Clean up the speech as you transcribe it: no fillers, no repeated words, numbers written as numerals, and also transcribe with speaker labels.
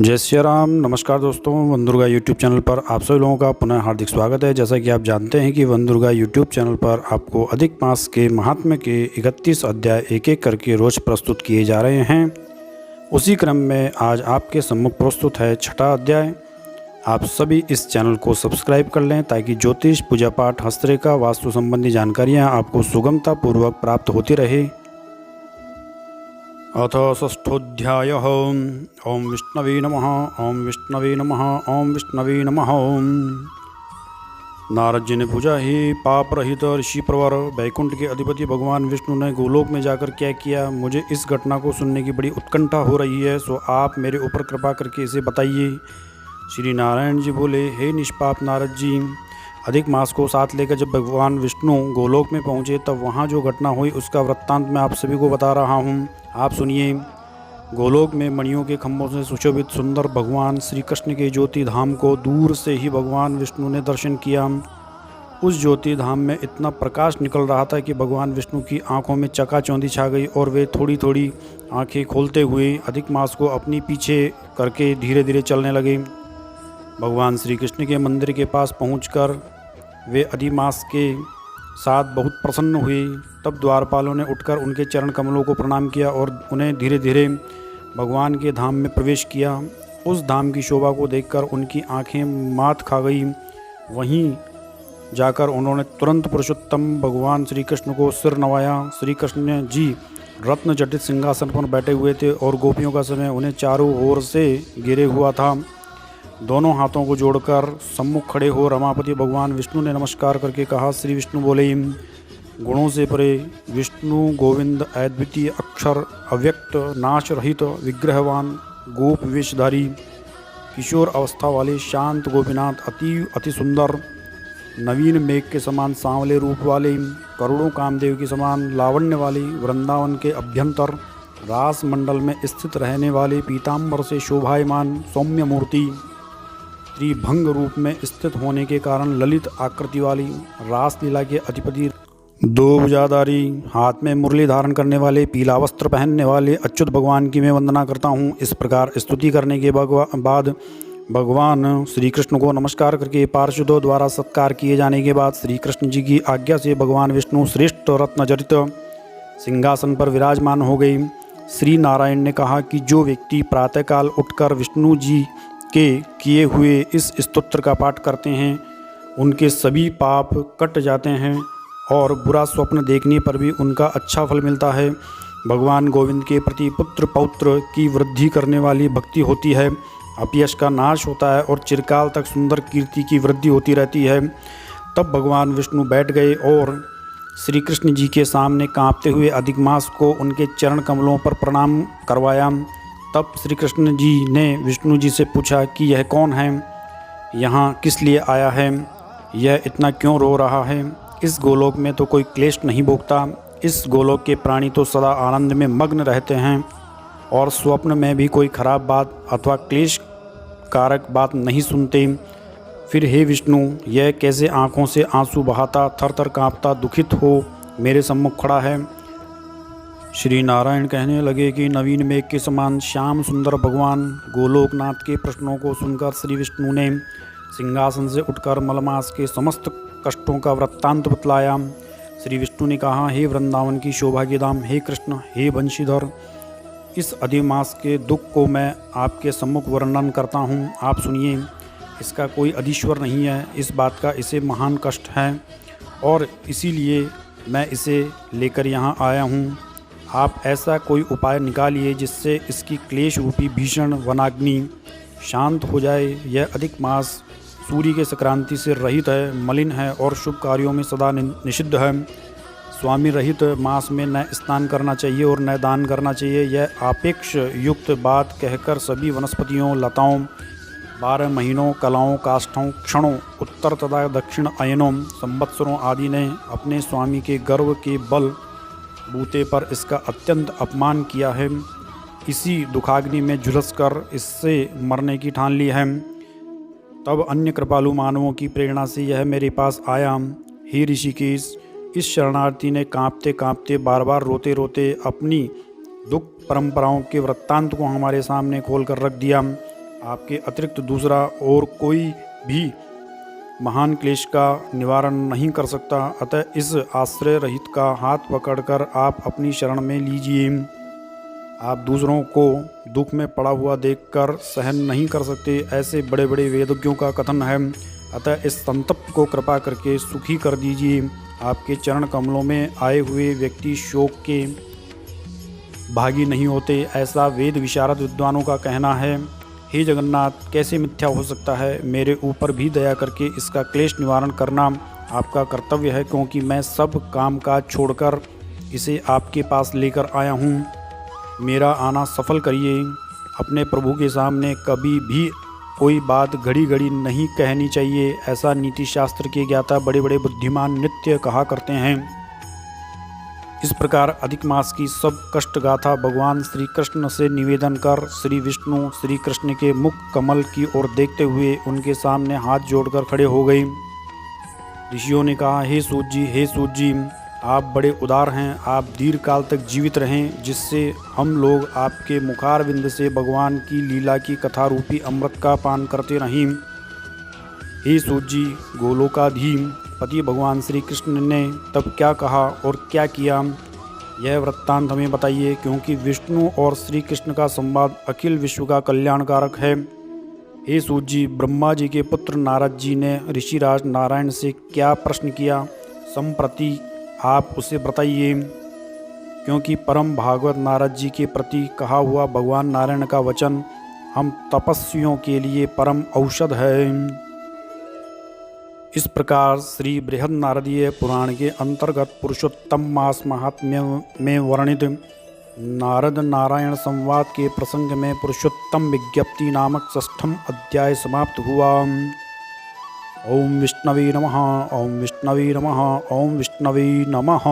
Speaker 1: जय श्री राम। नमस्कार दोस्तों, वन दुर्गा यूट्यूब चैनल पर आप सभी लोगों का पुनः हार्दिक स्वागत है। जैसा कि आप जानते हैं कि वन दुर्गा यूट्यूब चैनल पर आपको अधिक मास के महात्म्य के 31 अध्याय एक एक करके रोज प्रस्तुत किए जा रहे हैं। उसी क्रम में आज आपके सम्मुख प्रस्तुत है छठा अध्याय। आप सभी इस चैनल को सब्सक्राइब कर लें ताकि ज्योतिष, पूजा पाठ, हस्तरेखा, वास्तु संबंधी जानकारियाँ आपको सुगमता पूर्वक प्राप्त होती रहे। अथ षष्ठोऽध्यायः। ओं विष्णवे नमः। ओं विष्णवे नमः। ओं विष्णवे नमः। नारद जी ने पूछा, हे पाप रहित ऋषि प्रवर, वैकुंठ के अधिपति भगवान विष्णु ने गोलोक में जाकर क्या किया? मुझे इस घटना को सुनने की बड़ी उत्कंठा हो रही है, सो आप मेरे ऊपर कृपा करके इसे बताइए। श्री नारायण जी बोले, हे निष्पाप नारद जी, अधिक मास को साथ लेकर जब भगवान विष्णु गोलोक में पहुँचे तब वहाँ जो घटना हुई उसका वृत्तांत मैं आप सभी को बता रहा हूँ। आप सुनिए। गोलोक में मणियों के खंभों से सुशोभित सुंदर भगवान श्री कृष्ण के ज्योति धाम को दूर से ही भगवान विष्णु ने दर्शन किया। उस ज्योति धाम में इतना प्रकाश निकल रहा था कि भगवान विष्णु की आंखों में चकाचौंधी छा गई और वे थोड़ी थोड़ी आंखें खोलते हुए अधिक मास को अपनी पीछे करके धीरे धीरे चलने लगे। भगवान श्री कृष्ण के मंदिर के पास पहुंचकर वे अधिक मास के साथ बहुत प्रसन्न हुए। तब द्वारपालों ने उठकर उनके चरण कमलों को प्रणाम किया और उन्हें धीरे धीरे भगवान के धाम में प्रवेश किया। उस धाम की शोभा को देखकर उनकी आंखें मात खा गई। वहीं जाकर उन्होंने तुरंत पुरुषोत्तम भगवान श्री कृष्ण को सिर नवाया। श्री कृष्ण जी रत्न जटित सिंहासन पर बैठे हुए थे और गोपियों का समय उन्हें चारों ओर से घिरे हुआ था। दोनों हाथों को जोड़कर सम्मुख खड़े हो रमापति भगवान विष्णु ने नमस्कार करके कहा। श्री विष्णु बोले, गुणों से परे विष्णु गोविंद अद्वितीय, अक्षर अव्यक्त, नाश रहित, विग्रहवान, गोप वेशधारी, किशोर अवस्था वाले शांत गोपीनाथ, अति सुंदर, नवीन मेघ के समान सांवले रूप वाले, करोड़ों कामदेव के समान लावण्य वाले, वृंदावन के अभ्यंतर रास मंडल में स्थित रहने वाले, पीताम्बर से शोभायमान सौम्य मूर्ति, त्रिभंग रूप में स्थित होने के कारण ललित आकृति वाली, रास लीला के अधिपति, दो भुजाधारी, हाथ में मुरली धारण करने वाले, पीला वस्त्र पहनने वाले अच्युत भगवान की मैं वंदना करता हूँ। इस प्रकार स्तुति करने के बाद भगवान श्री कृष्ण को नमस्कार करके पार्षदों द्वारा सत्कार किए जाने के बाद श्री कृष्ण जी की आज्ञा से भगवान विष्णु श्रेष्ठ रत्न जटित सिंहासन पर विराजमान हो गए। श्री नारायण ने कहा कि जो व्यक्ति प्रातःकाल उठकर विष्णु जी के किए हुए इस स्तोत्र का पाठ करते हैं उनके सभी पाप कट जाते हैं और बुरा स्वप्न देखने पर भी उनका अच्छा फल मिलता है। भगवान गोविंद के प्रति पुत्र पौत्र की वृद्धि करने वाली भक्ति होती है। अपयश का नाश होता है और चिरकाल तक सुंदर कीर्ति की वृद्धि होती रहती है। तब भगवान विष्णु बैठ गए और श्री कृष्ण जी के सामने कांपते हुए अधिक मास को उनके चरण कमलों पर प्रणाम करवाया। तब श्री कृष्ण जी ने विष्णु जी से पूछा कि यह कौन है, यहाँ किस लिए आया है, यह इतना क्यों रो रहा है? इस गोलोक में तो कोई क्लेश नहीं भोगता। इस गोलोक के प्राणी तो सदा आनंद में मग्न रहते हैं और स्वप्न में भी कोई खराब बात अथवा क्लेश कारक बात नहीं सुनते। फिर हे विष्णु, यह कैसे आँखों से आंसू बहाता, थर थर काँपता, दुखित हो मेरे सम्मुख खड़ा है? श्री नारायण कहने लगे कि नवीन मेघ के समान श्याम सुंदर भगवान गोलोकनाथ के प्रश्नों को सुनकर श्री विष्णु ने सिंहासन से उठकर मलमास के समस्त कष्टों का वृत्तांत बतलाया। श्री विष्णु ने कहा, हे वृंदावन की शोभा के धाम, हे कृष्ण, हे वंशीधर, इस अधिमास के दुख को मैं आपके सम्मुख वर्णन करता हूँ। आप सुनिए। इसका कोई अधीश्वर नहीं है, इस बात का इसे महान कष्ट है और इसीलिए मैं इसे लेकर यहाँ आया हूँ। आप ऐसा कोई उपाय निकालिए जिससे इसकी क्लेश रूपी भीषण वनाग्नि शांत हो जाए। यह अधिक मास सूर्य के संक्रांति से रहित है, मलिन है और शुभ कार्यों में सदा निषिद्ध है। स्वामी रहित मास में न स्नान करना चाहिए और न दान करना चाहिए। यह आपेक्ष युक्त बात कहकर सभी वनस्पतियों, लताओं, 12 महीनों, कलाओं, काष्ठों, क्षणों, उत्तर तथा दक्षिण अयनों, संवत्सरों आदि ने अपने स्वामी के गर्व के बल बूते पर इसका अत्यंत अपमान किया है। इसी दुखाग्नि में झुलसकर इससे मरने की ठान ली है। तब अन्य कृपालु मानवों की प्रेरणा से यह मेरे पास आया। हे ऋषिकेश, इस शरणार्थी ने कांपते कांपते बार बार रोते रोते अपनी दुख परंपराओं के वृत्तांत को हमारे सामने खोल कर रख दिया। आपके अतिरिक्त दूसरा और कोई भी महान क्लेश का निवारण नहीं कर सकता। अतः इस आश्रय रहित का हाथ पकड़कर आप अपनी शरण में लीजिए। आप दूसरों को दुख में पड़ा हुआ देखकर सहन नहीं कर सकते, ऐसे बड़े बड़े वेदज्ञों का कथन है। अतः इस संतप्त को कृपा करके सुखी कर दीजिए। आपके चरण कमलों में आए हुए व्यक्ति शोक के भागी नहीं होते, ऐसा वेद विशारद विद्वानों का कहना है। हे जगन्नाथ, कैसे मिथ्या हो सकता है? मेरे ऊपर भी दया करके इसका क्लेश निवारण करना आपका कर्तव्य है, क्योंकि मैं सब काम काज छोड़कर इसे आपके पास लेकर आया हूँ। मेरा आना सफल करिए। अपने प्रभु के सामने कभी भी कोई बात घड़ी घड़ी नहीं कहनी चाहिए, ऐसा नीति शास्त्र के ज्ञाता बड़े बड़े बुद्धिमान नित्य कहा करते हैं। इस प्रकार अधिक मास की सब कष्ट गाथा भगवान श्री कृष्ण से निवेदन कर श्री विष्णु श्री कृष्ण के मुख कमल की ओर देखते हुए उनके सामने हाथ जोड़कर खड़े हो गए। ऋषियों ने कहा, हे सूत जी, हे सूत जी, आप बड़े उदार हैं। आप दीर्घ काल तक जीवित रहें, जिससे हम लोग आपके मुखारविंद से भगवान की लीला की कथा रूपी अमृत का पान करते रहें। हे सूत जी, गोलोकाधीन पति भगवान श्री कृष्ण ने तब क्या कहा और क्या किया, यह वृत्तांत हमें बताइए, क्योंकि विष्णु और श्री कृष्ण का संवाद अखिल विश्व का कल्याणकारक है। हे सूत जी, ब्रह्मा जी के पुत्र नारद जी ने ऋषिराज नारायण से क्या प्रश्न किया, संप्रति आप उसे बताइए, क्योंकि परम भागवत नारद जी के प्रति कहा हुआ भगवान नारायण का वचन हम तपस्वियों के लिए परम औषध है। इस प्रकार श्री बृहद नारदीय पुराण के अंतर्गत पुरुषोत्तम मास महात्म्य में वर्णित नारद नारायण संवाद के प्रसंग में पुरुषोत्तम विज्ञप्ति नामक 6वां अध्याय समाप्त हुआ। ओम विष्णवे नमः, ओम विष्णवे नमः, ओम विष्णवे नमः।